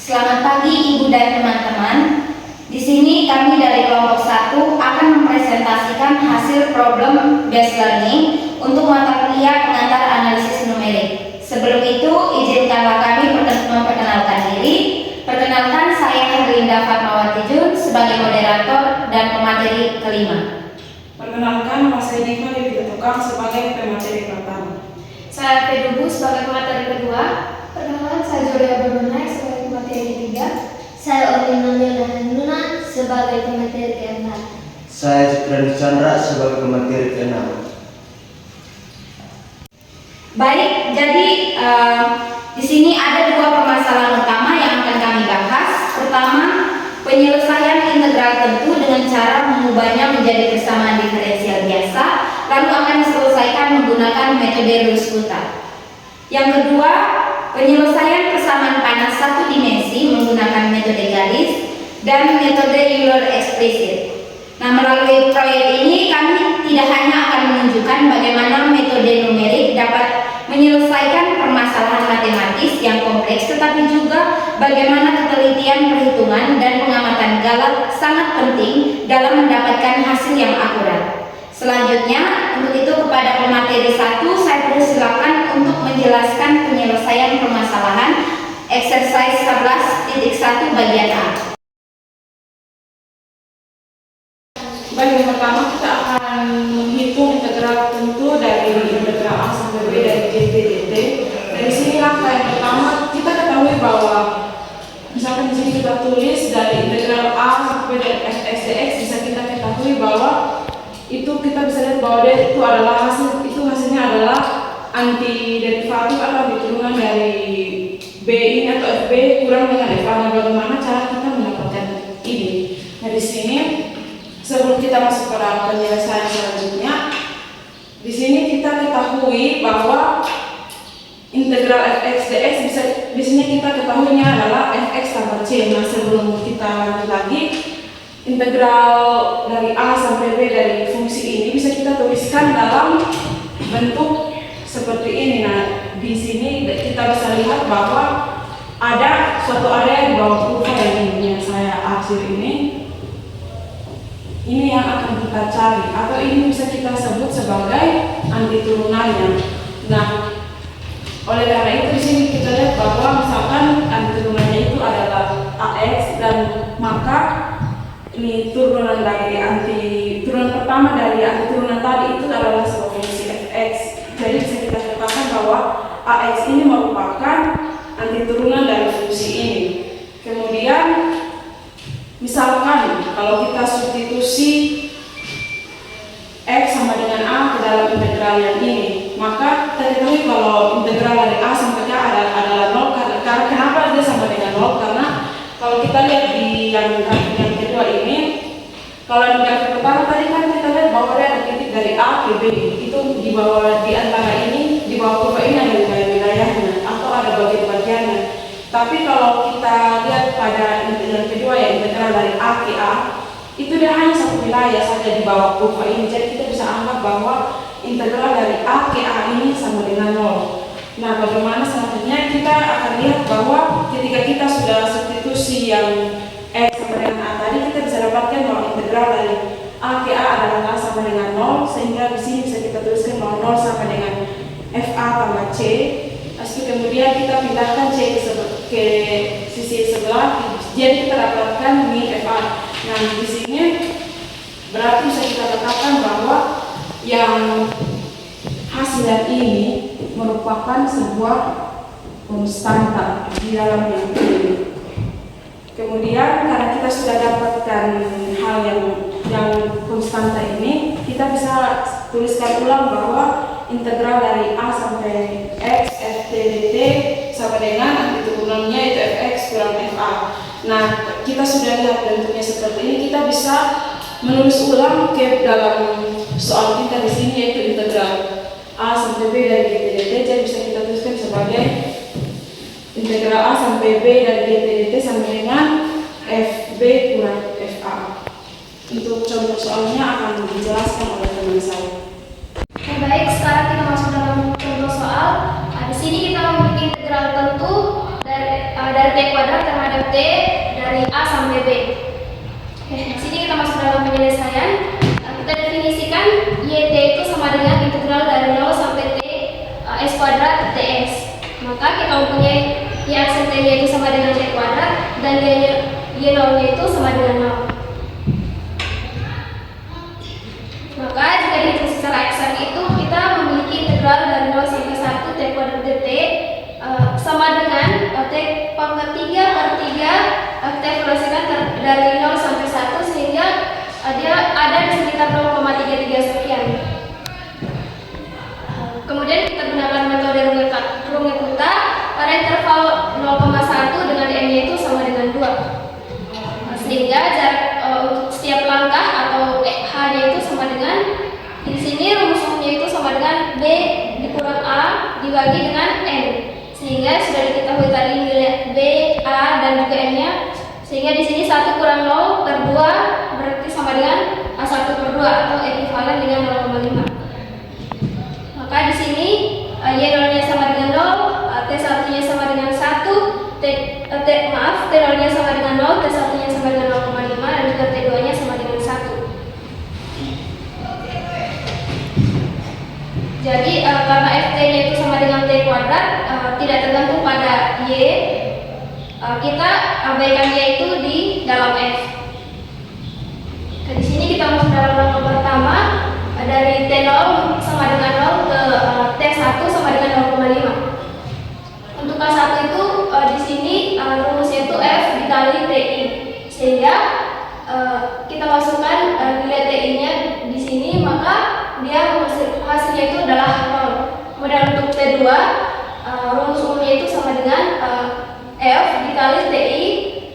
Selamat pagi Ibu dan teman-teman. Di sini kami dari kelompok 1 akan mempresentasikan hasil problem based learning untuk mata kuliah pengantar analisis numerik. Sebelum itu, izinkanlah kami memperkenalkan diri. Perkenalkan, saya Herlinda Fatmawati Jun sebagai moderator dan pemateri kelima. Perkenalkan, nama saya Diva Dewi Tukang sebagai pemateri pertama. Saya Pedubu sebagai pemateri kedua. Perkenalkan, saya Joria Berbenai sebagai pemateri ketiga. Saya Orlina Nuna sebagai pemateri keempat. Saya Citra Chandra sebagai pemateri keenam. Baik, jadi di sini ada dua permasalahan utama yang akan kami bahas. Pertama, penyelesaian integral tentu dengan cara mengubahnya menjadi persamaan diferensial biasa, lalu akan diselesaikan menggunakan metode Rules-Coulthard. Yang kedua, penyelesaian persamaan panas satu dimensi menggunakan metode garis dan metode Euler explicit. Nah, melalui proyek ini kami tidak hanya akan menunjukkan bagaimana metode numerik dapat menyelesaikan permasalahan matematis yang kompleks, tetapi juga bagaimana ketelitian perhitungan dan pengamatan galat sangat penting dalam mendapatkan hasil yang akurat. Selanjutnya, untuk itu kepada pemateri 1 saya persilakan untuk menjelaskan penyelesaian permasalahan exercise 11.1 bagian A. Baik, yang pertama kita akan menghitung integral tentu dari integral A sampai B dari dt dt. Dari sini langkah yang pertama kita ketahui bahwa misalkan di sini kita tulis dari integral A sampai dari fx dx, bisa kita ketahui bahwa itu kita bisa lihat bahwa dia itu adalah hasilnya adalah anti derivatif atau anti turunan dari B ini atau fb kurang dengan f. Nah, bagaimana cara kita mendapatkan ini? Nah, di sini sebelum kita masuk ke dalam penyelesaian selanjutnya, di sini kita ketahui bahwa integral fx dx di sini kita ketahuinya adalah fx tambah c. Nah, sebelum kita lanjut lagi, integral dari a sampai b dari fungsi ini bisa kita tuliskan dalam bentuk seperti ini. Nah, di sini kita bisa lihat bahwa ada suatu area di bawah kurva yang saya arsir ini. Ini yang akan kita cari, atau ini bisa kita sebut sebagai anti turunannya. Nah, oleh karena itu di sini kita lihat bahwa misalkan anti turunannya itu adalah AX, dan maka ini turunan pertama dari anti turunan tadi itu adalah sebuah fungsi fx. Jadi bisa kita katakan bahwa AX ini merupakan anti turunan dari fungsi ini. Kemudian misalkan kalau kita substitusi X sama dengan A ke dalam integral yang ini, maka kita ketahui kalau integral dari A sampai K adalah 0. Karena kenapa dia sama dengan 0? Karena kalau kita lihat di yang kedua ini, kalau di grafik pertama tadi kan kita lihat bahwa dia ada titik dari A ke B, itu di bawah, di antara ini, di bawah kurva ini ada wilayah-wilayahnya atau ada bagian-bagiannya. Tapi kalau kita lihat pada yang kedua yang integral dari A ke A, itu dia hanya satu wilayah saja di bawah kurva ini. Jadi kita bisa anggap bahwa integral dari A ke A ini sama dengan 0. Nah, bagaimana selanjutnya? Kita akan lihat bahwa ketika kita sudah substitusi yang X sama dengan A tadi, kita bisa dapatkan bahwa integral dari A ke A adalah sama dengan 0, sehingga di sini bisa kita tuliskan bahwa 0 sama dengan FA tambah C. Kemudian kita pindahkan C ke sisi sebelah, jadi kita dapatkan min FA. Nah, di sini berarti bisa kita katakan bahwa yang hasil ini merupakan sebuah konstanta di dalam yang ini. Kemudian karena kita sudah dapatkan hal yang konstanta ini, kita bisa tuliskan ulang bahwa integral dari A sampai X ft dt sama dengan anti turunannya itu fx kurang fa. Nah, kita sudah lihat bentuknya seperti ini. Kita bisa menulis ulang ke dalam soal kita di sini, yaitu integral A sampai B dari dt dt. Jadi bisa kita tuliskan sebagai integral A sampai B dari dt dt sama dengan fb kurang fa. Untuk contoh soalnya akan dijelaskan oleh teman saya. Baik, sekarang kita masuk dalam contoh soal. Di sini kita memiliki integral tentu dari t kuadrat terhadap T dari A sampai B. Oke, di sini kita masuk dalam penyelesaian. Kita definisikan YT itu sama dengan integral dari 0 sampai T S kuadrat TS. Maka kita mempunyai Y aksen T-nya itu sama dengan T kuadrat dan Y0-nya itu sama dengan 0. Maka jika dihitung secara eksak itu kita memiliki integral dari 0 sampai 1 T kuadrat dt sama dengan T pangkat 3 per 3 T evaluasikan dari 0 sampai 1 sehingga dia ada di sekitar 0,33 sekian. Kemudian kita gunakan metode Runge-Kutta pada interval 0,1 dengan n-nya itu sama dengan 2. Sehingga jarak untuk setiap langkah atau h-nya itu sama dengan, di sini rumus-rumusnya itu sama dengan b dikurang a dibagi dengan n. Sehingga sudah diketahui tadi nilai b, a dan juga n-nya. Sehingga di sini 1 kurang 0 per 2 berarti sama dengan a1 per 2 atau ekuivalen dengan 0,5. Maka di sini y0-nya sama dengan 0, t1-nya sama dengan 1, t0-nya sama dengan 0, t1-nya sama dengan 0,5 dan juga t2-nya sama dengan 1. Jadi karena ft-nya itu sama dengan t kuadrat, tidak tergantung pada y, kita abaikan y itu di dalam f. Di sini kita masuk dalam langkah pertama dari t0 sama dengan 0 ke t1 sama dengan 0,5. Untuk k1 itu di sini rumusnya itu f dikali ti, sehingga kita masukkan nilai ti-nya di sini, maka dia hasilnya itu adalah 0. Kemudian untuk t2 rumus umumnya itu sama dengan f dikali ti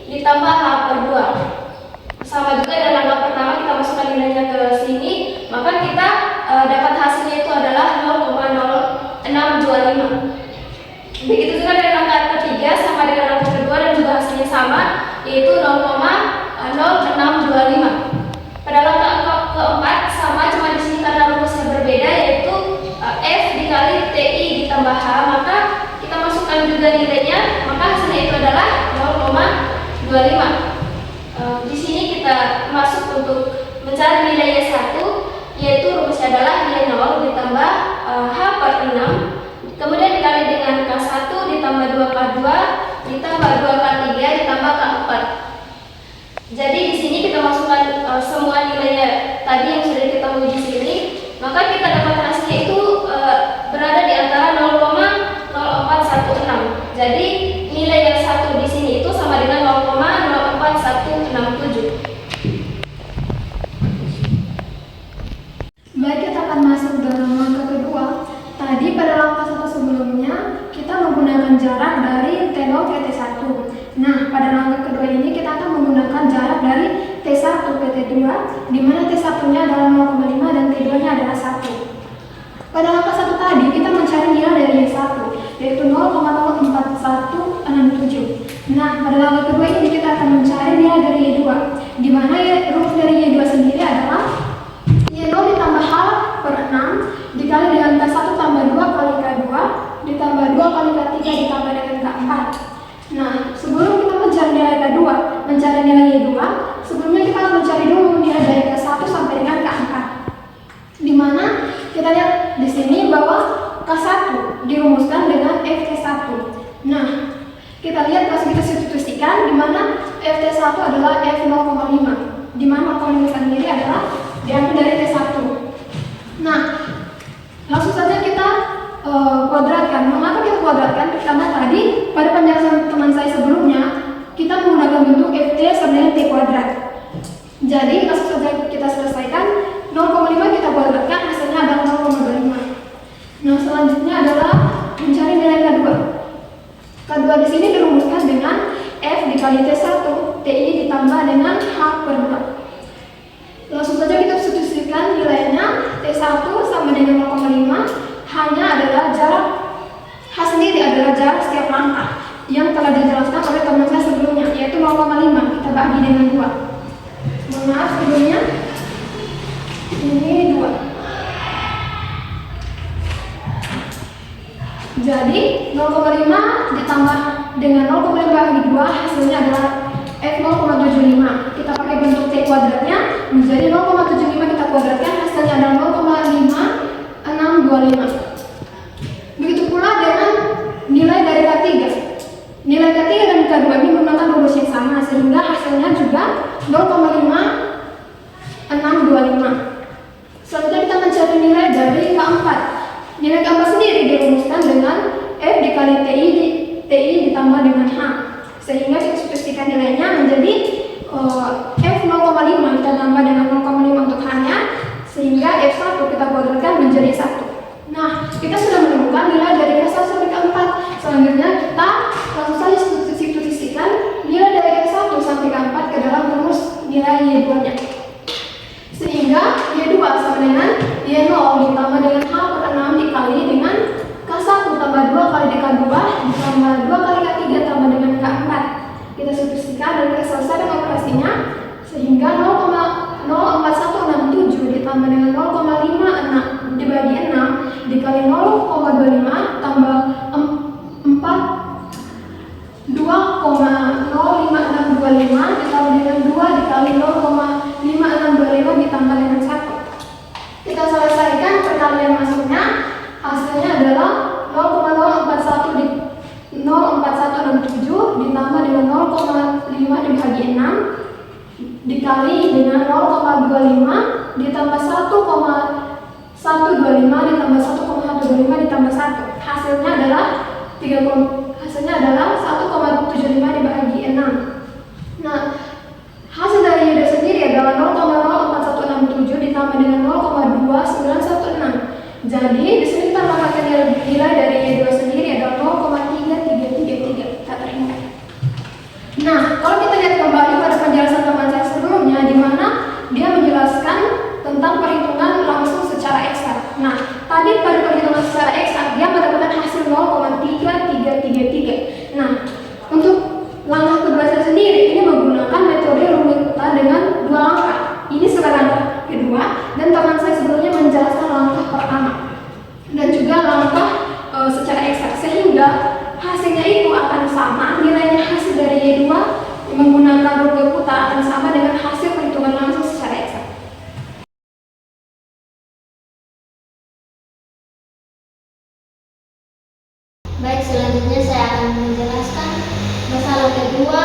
ditambah h per 2. Sama juga dalam langkah pertama kita masukkan nilainya ke sini, maka kita dapat hasilnya itu adalah 0,0625. Begitu juga dari langkah ketiga sama dengan langkah kedua dan juga hasilnya sama, yaitu 0,0625. Pada langkah keempat sama, cuma di sini karena rumusnya berbeda, yaitu f dikali ti ditambah h, maka kita masukkan juga nilainya, maka hasilnya itu adalah 0,25. Di sini kita masuk untuk mencari nilai Y1, yaitu rumusnya adalah Y0 ditambah H per 6, kemudian dikali dengan K1 ditambah 2K2 ditambah 2K3 ditambah K4. Jadi di sini kita masukkan semua nilainya tadi yang sudah kita uji di sini, maka kita dapat hasilnya itu berada di antara 0,0416. Jadi nilai yang satu di sini itu sama dengan 0,04167. Baik, kita akan masuk dalam langkah kedua. Tadi pada langkah satu sebelumnya kita menggunakan jarak dari T0 ke T1. Nah, pada langkah kedua ini kita akan menggunakan jarak dari T1 ke T2, di mana T1-nya adalah 0,5 dan T2-nya adalah 1. Pada langkah satu tadi kita mencari nilai dari Y1, yaitu 0,04167. Nah, pada langkah kedua ini kita akan mencari nilai dari Y2, di mana rumus dari Y2 sendiri adalah Y0 ditambah H per 6 dikali dengan K1 tambah 2 kali K2 ditambah 2 kali K3 ditambah dengan K4. Nah, sebelum kita mencari nilai K2, mencari nilai Y2, sebelumnya kita akan mencari dulu nilai dari K1 sampai dengan K4. Di mana kita lihat di sini bahwa K1 dirumuskan dengan FT1. Nah, kita lihat langsung kita substitusikan di mana FT1 adalah F0,5, di mana 0,5 sendiri adalah diambil dari T1. Nah, langsung saja kita kuadratkan. Mengapa kita kuadratkan? Karena tadi pada penjelasan teman saya sebelumnya kita menggunakan bentuk FT sama dengan T kuadrat. Jadi langsung saja kita selesaikan. 0,5 kita kuadratkan, hasilnya adalah 0,25. Nah, selanjutnya adalah mencari nilai K2. K2 di sini dirumuskan dengan F dikali T1 TI ditambah dengan H per 2. Langsung saja kita substitusikan nilainya. T1 sama dengan 0,5, hanya adalah jarak H sendiri adalah jarak setiap langkah yang telah dijelaskan oleh teman saya sebelumnya, yaitu 0,5 kita bagi dengan 2. Maaf sebelumnya ini 2. Jadi 0,5 ditambah dengan 0,5 bagi 2 hasilnya adalah F 0,75. Kita pakai bentuk T kuadratnya menjadi 0,75 kita kuadratkan hasilnya adalah 0,5625. Begitu pula dengan nilai dari K3. Nilai K3 dan K2 ini menggunakan rumus yang sama sehingga hasilnya juga 0,5625. Selanjutnya kita mencari nilai dari K4. Nilai K4 sendiri dirumuskan dengan F dikali TI ditambah dengan H. Sehingga kita substitusikan nilainya menjadi F 0,5 kita tambah dengan 0,5 untuk H-nya, sehingga F1 kita kuadratkan menjadi 1. Nah, kita sudah menemukan nilai dari K1 sampai K4. Selanjutnya kita langsung saja substitusikan nilai dari K1 sampai K4 ke dalam rumus nilai Y2-nya. Sehingga Y2 sama dengan Y0 ditambah dengan H per 6 dikali dengan K1 tambah 2 kali K2 ditambah 2 kali K3 tambah dengan K4. Kita substitusikan dan kita selesai dengan operasinya sehingga 0,04167 ditambah dengan 0,56 dibagi 6 dikali 0,25 tambah 2,05625 ditambah dengan 2 dikali 0,5625 ditambah dengan 1. Kita selesaikan perkalian masuknya, hasilnya adalah 0,04167 ditambah dengan 0,5 dibagi 6 dikali dengan 0,25 ditambah 1,125 ditambah 1,125 ditambah 1. Hasilnya adalah 1,75 dibagi 6. Nah, hasil dari Y2 sendiri adalah 0,04167 ditambah dengan 0,2916. Jadi di sini kita mendapatkan nilai dari Y2 sendiri adalah 0,3333. Kita terima. Nah, kalau kita lihat kembali pada penjelasan teman saya sebelumnya, di mana dia menjelaskan tentang perhitungan langsung secara eksak. Nah, tadi pada perhitungan secara eksak dia mendapatkan hasil 0,3333. Nah, untuk langkah kedua saya sendiri ini menggunakan metode rumit peta dengan 2 langkah. Ini sebagai langkah kedua dan teman saya sebelumnya menjelaskan langkah pertama dan juga langkah secara eksak, sehingga hasilnya itu akan sama, nilainya hasil dari Y2 menggunakan rumit peta akan sama dengan hasil perhitungan langsung secara eksak. Baik, selanjutnya saya akan menjelaskan masalah kedua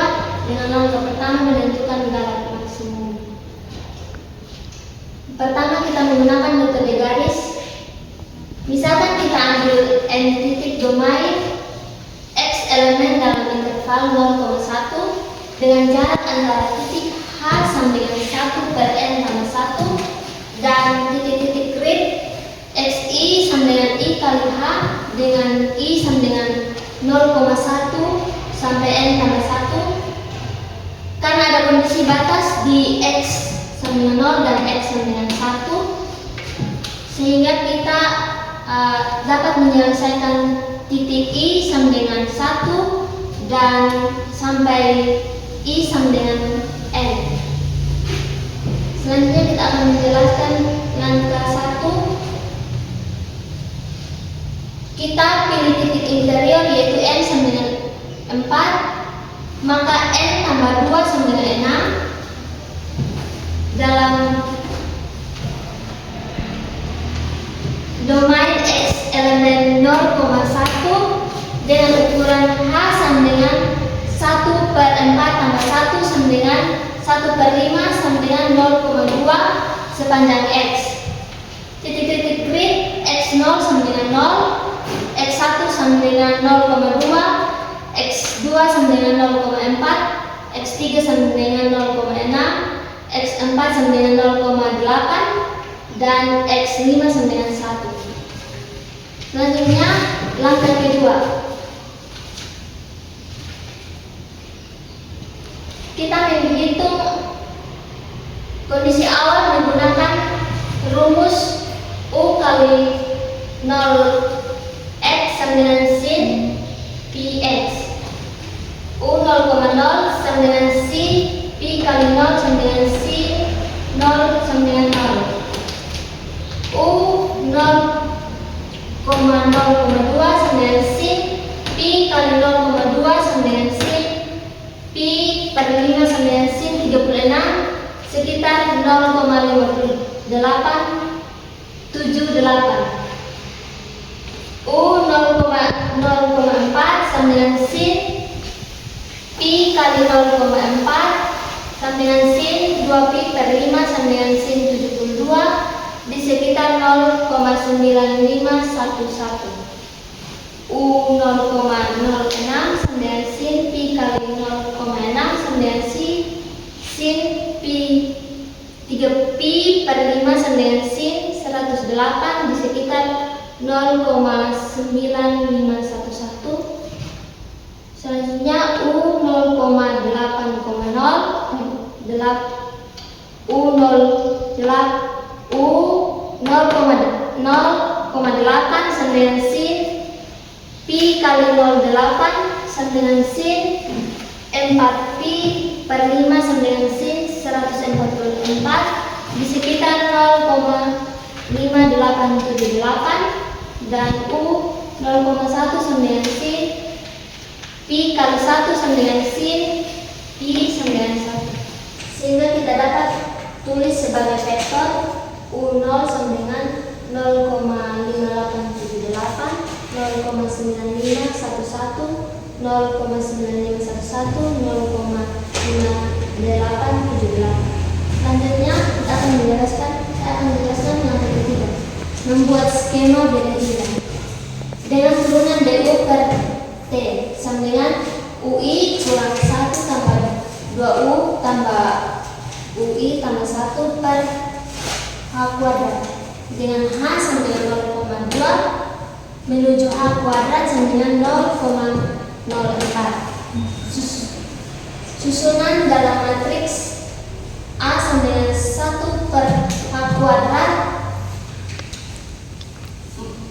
dengan langkah pertama menentukan garis maksimum. Pertama kita menggunakan metode garis. Misalkan kita ambil n titik domain x elemen dalam interval 0,1 dengan jarak antara titik h sama dengan 1 per n tambah 1 dan titik-titik grid xi sama dengan i kali h dengan i sama dengan 0,1 sampai n tambah 1. Karena ada kondisi batas di x sama dengan 0 dan x sama dengan 1, sehingga kita dapat menyelesaikan titik i sama dengan 1 dan sampai i sama dengan n. Selanjutnya kita akan menjelaskan langkah 1. Kita pilih titik interior yaitu n sama dengan 4, maka n tambah 2 sama dengan 6 dalam domain x elemen 0,1 dengan ukuran h sama dengan 1 per 4 tambah 1 sama dengan 1 per 5 sama dengan 0,2 sepanjang x. Titik-titik grid x0 sama dengan 0, x1 sama dengan 0,2, x2 sama dengan 0,4, x3 sama dengan 0,6, x4 sama dengan 0,8 dan x5 sama dengan 1. Selanjutnya langkah kedua. Kita menghitung kondisi awal menggunakan rumus U kali 0 x sama dengan sin px. U 0,0 sama dengan sin pi kali 0 sama dengan sin 0 sama dengan 0. U 0,02 sama dengan sin pi kali 0,2 sama dengan per 5 sampai sin 36 sekitar 0,5878. U 0,04 sama dengan sin pi kali 0,4 sama dengan sin 2 pi per 5 sama dengan sin 72 di sekitar 0,9511. U 0,06 sama dengan sin pi kali 0,6 sama dengan sin pi 3 pi per 5 sama dengan sin 108 di sekitar 0,9511. Selanjutnya U 0,808 sama dengan sin pi kali 08 sama dengan sin 4 pi per 5 sama dengan sin 144 di sekitar 0,5878 dan U 0,1 sama dengan sin pi kali 1 sama dengan sin pi sama dengan 1, sehingga kita dapat tulis sebagai vektor U0 sama dengan 0,5878, 0,9511, 0,9511, 0,5878. Selanjutnya kita akan menjelaskan yang ketiga, membuat skema beda-beda dengan turunan DU per T sama dengan UI kurang 1 tambah 2U tambah UI tambah 1 per H kuadrat dengan H sama dengan 0,2 menuju H kuadrat sama dengan 0,04. Susunan dalam matriks A sama dengan 1 per H kuadrat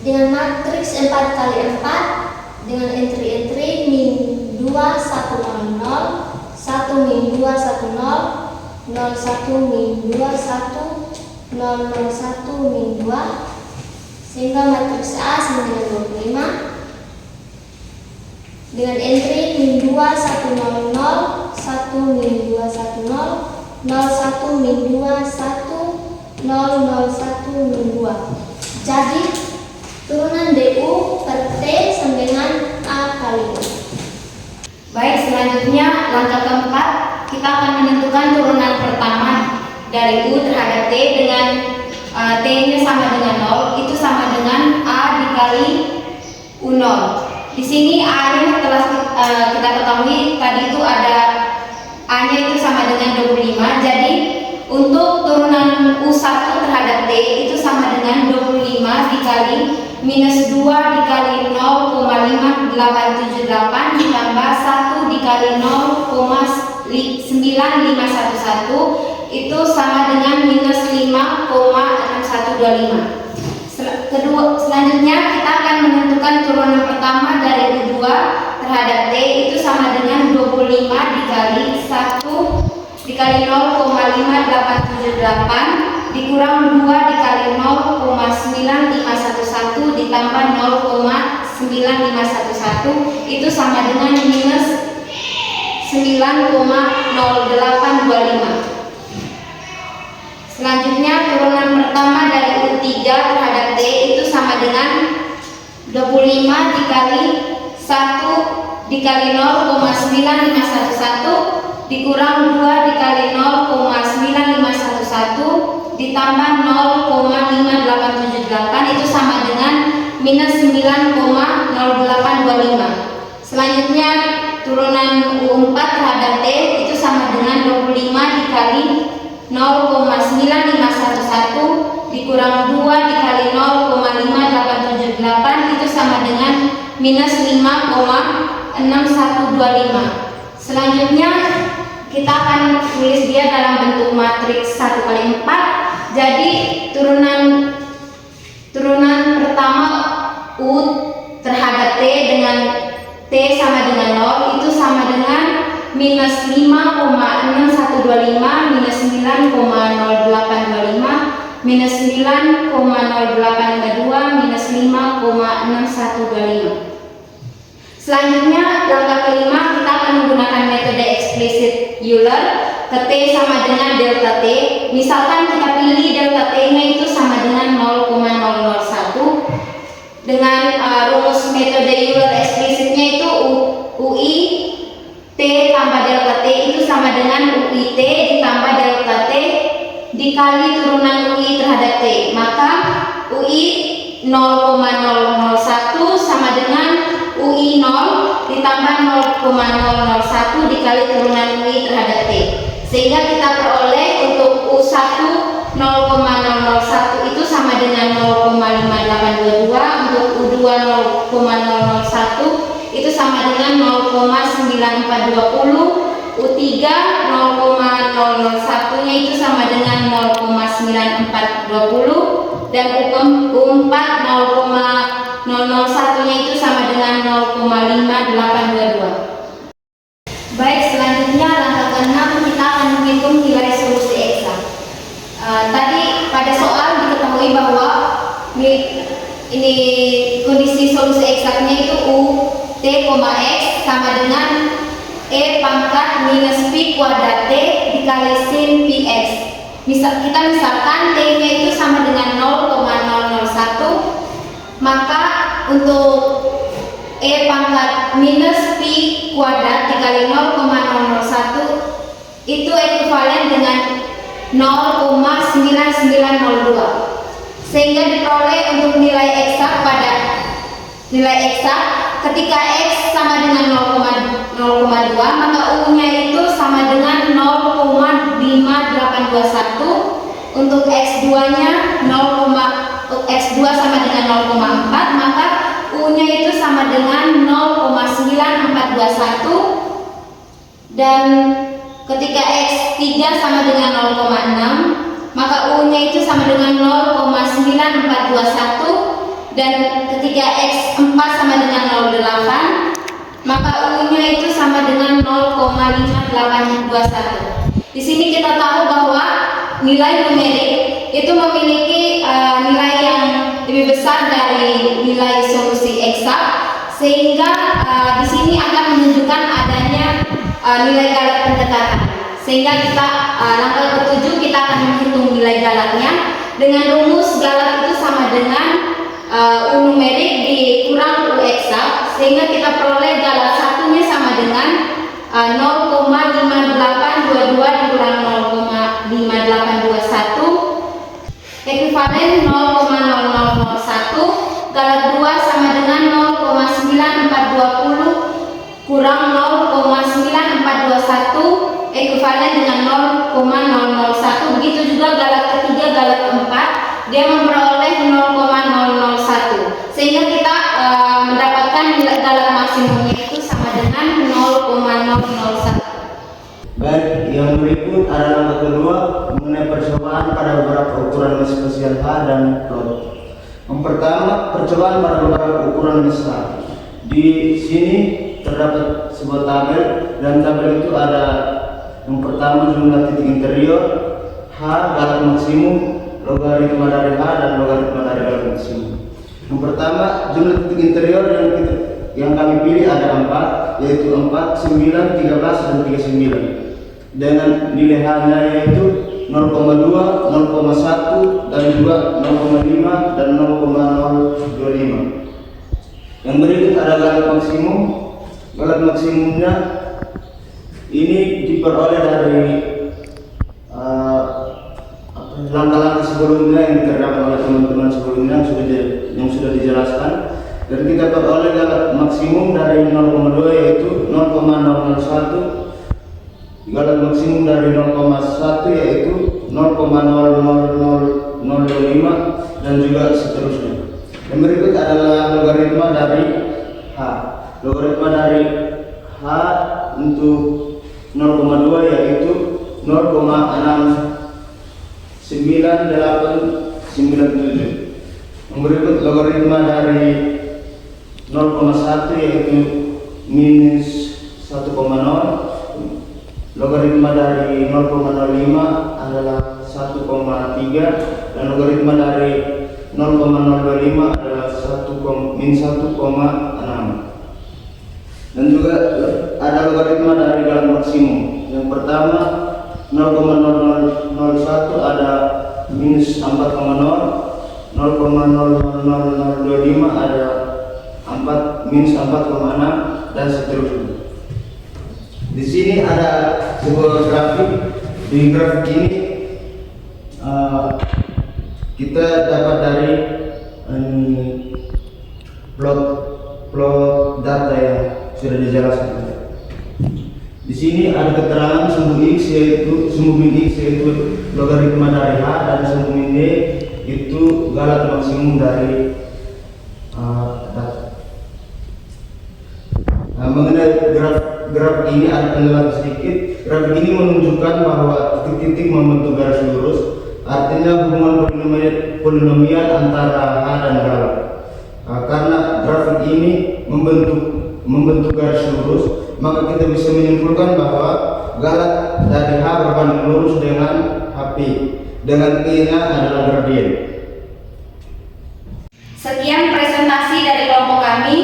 dengan matriks 4 kali 4 dengan entry min 2 1 0 0 1 min 2 1 0 0 1 min 2 1 0 0 1 min 2 sehingga matriks A sama dengan 25 dengan entry min 2 1 0 0 1 min 2 1 0 0 1 min 2 1 0 0 1 min 2. Jadi turunan DU per T sama dengan A kali U. Baik, selanjutnya langkah keempat, kita akan menentukan turunan pertama dari U terhadap T dengan T-nya sama dengan 0, itu sama dengan A dikali U0. Di sini A-nya telah kita ketahui tadi itu ada A-nya itu sama dengan 25. Jadi untuk turunan U1 terhadap T itu sama dengan 25 dikali minus 2 dikali 0,5878 ditambah 1 dikali 0,9511 itu sama dengan minus 5,6125. Selanjutnya kita akan menentukan turunan pertama dari U2 terhadap T itu sama dengan 25 dikali 1 dikali 0,5878 dikurang 2 dikali 0,9511 ditambah 0,9511 itu sama dengan minus 9,0825. Selanjutnya turunan pertama dari U3 terhadap T itu sama dengan 25 dikali 1 dikali 0,9511 dikurang 2 dikali 0,9511 ditambah 0,5878 itu sama dengan minus 9,0825. Selanjutnya turunan U4 terhadap T itu sama dengan 25 dikali 0,9511 dikurang 2 dikali 0,5878 itu sama dengan minus 5,6125. Selanjutnya kita akan tulis dia dalam bentuk matriks 1/4. Jadi turunan pertama U terhadap T dengan T sama dengan 0 itu sama dengan minus 5,6125 minus 9,0825 minus 9,0852 minus 5,6125. Selanjutnya langkah kelima kita akan menggunakan metode eksplisit Euler, ke T sama dengan delta T. Misalkan kita pilih delta T-nya itu sama dengan 0,001 dengan rumus metode Euler eksplisitnya itu UI T tambah delta T itu sama dengan UI T ditambah delta T dikali turunan UI terhadap T. Maka UI 0,001 sama dengan UI 0 ditambah 0,001 dikali turunan UI terhadap T. Sehingga kita peroleh untuk U1 0,001 itu sama dengan 0,5822, untuk U2 0,001 itu sama dengan 0,9420, U3 0,001 nya itu sama dengan 0,9420, dan U4 0,001 nya itu sama dengan 0,5822. Baik, selanjutnya langkah ke-6 kita akan menghitung nilai solusi eksak. Tadi pada soal diketahui bahwa ini kondisi solusi eksaknya itu U T, X sama dengan E pangkat minus Pi kuadrat T dikali sin Px. Kita misalkan T-nya itu sama dengan 0,001, maka untuk E pangkat minus Pi kuadrat dikali 0,001 itu ekuivalen dengan 0,9902, sehingga diperoleh untuk nilai eksak pada nilai eksak ketika X sama dengan 0,2 maka U-nya itu sama dengan 0,5821, untuk X2 nya X2 sama dengan 0,4 maka U-nya itu sama dengan 0,9421, dan ketika X3 sama dengan 0,6 maka U-nya itu sama dengan 0,9421, dan ketika X4 sama dengan 0,8 maka U-nya itu sama dengan 0,5821. Di sini kita tahu bahwa nilai numerik itu memiliki nilai yang lebih besar dari nilai solusi eksak, sehingga di sini akan menunjukkan adanya nilai galat pendekatan. Sehingga kita langkah ke-7 kita akan menghitung nilai galatnya dengan rumus galat itu sama dengan U numerik dikurang U eksak, sehingga kita peroleh galat satunya sama dengan 0,5822 dikurang 0,5821 ekuivalen 0,0001. Galat 2 sama dengan 0,9420 kurang 0,9421 ekuivalen dengan 0,001. Begitu juga galat ketiga, galat keempat, dia memperoleh 0,001, sehingga kita mendapatkan nilai galat maksimumnya itu sama dengan 0,001. Baik, yang berikut adalah langkah kedua mengenai percobaan pada beberapa ukuran mes spesial H dan plot. Yang pertama, percobaan pada beberapa ukuran mes H. Di sini terdapat sebuah tabel, dan tabel itu ada yang pertama jumlah titik interior, H galat maksimum, logaritma dari H dan logaritma dari galat maksimum. Yang pertama, jumlah titik interior yang kami pilih ada 4, yaitu 4, 9, 13, dan 39. Dengan nilai H-nya yaitu 0,2, 0,1, dan juga 0,5 dan 0,025. Yang berikut ada galat maksimum. Galat maksimumnya ini diperoleh dari langkah-langkah sebelumnya yang diterapkan oleh teman-teman sebelumnya yang sudah dijelaskan, dan kita peroleh galat maksimum dari 0,2 yaitu 0,001, galat maksimum dari 0,1 yaitu 0,00005, dan juga seterusnya. Yang berikut adalah logaritma dari H. Logaritma dari H untuk 0,2 yaitu 0,6987. Yang berikut logaritma dari 0,1 yaitu minus 1,0. Logaritma dari 0,05 adalah 1,3, dan logaritma dari 0,025 adalah 1,6. Dan juga ada logaritma dari galat maksimum. Yang pertama 0,0001 ada minus 4,0, 0,00025 ada minus 4,6 dan seterusnya. Di sini ada sebuah grafik. Di grafik ini kita dapat dari plot data yang sudah dijelaskan. Di sini ada keterangan sumbu X yaitu logaritma dari H, dan sumbu min D itu galat maksimum dari data. Mengenai graf ini ada penjelasan sedikit. Graf ini menunjukkan bahwa titik-titik membentuk garis lurus, artinya hubungan polinomial antara H dan galat. Karena grafik ini membentuk garis lurus, maka kita bisa menyimpulkan bahwa galat dari H berbanding lurus dengan HP, dengan P-nya adalah gradien. Sekian presentasi dari kelompok kami.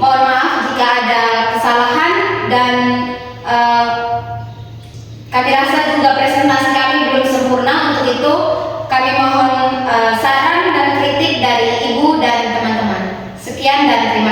Mohon maaf jika ada kesalahan dan kami rasa juga presentasi kami belum sempurna. Untuk itu kami mohon saran dan kritik dari Ibu dan teman-teman. Sekian dan terima kasih.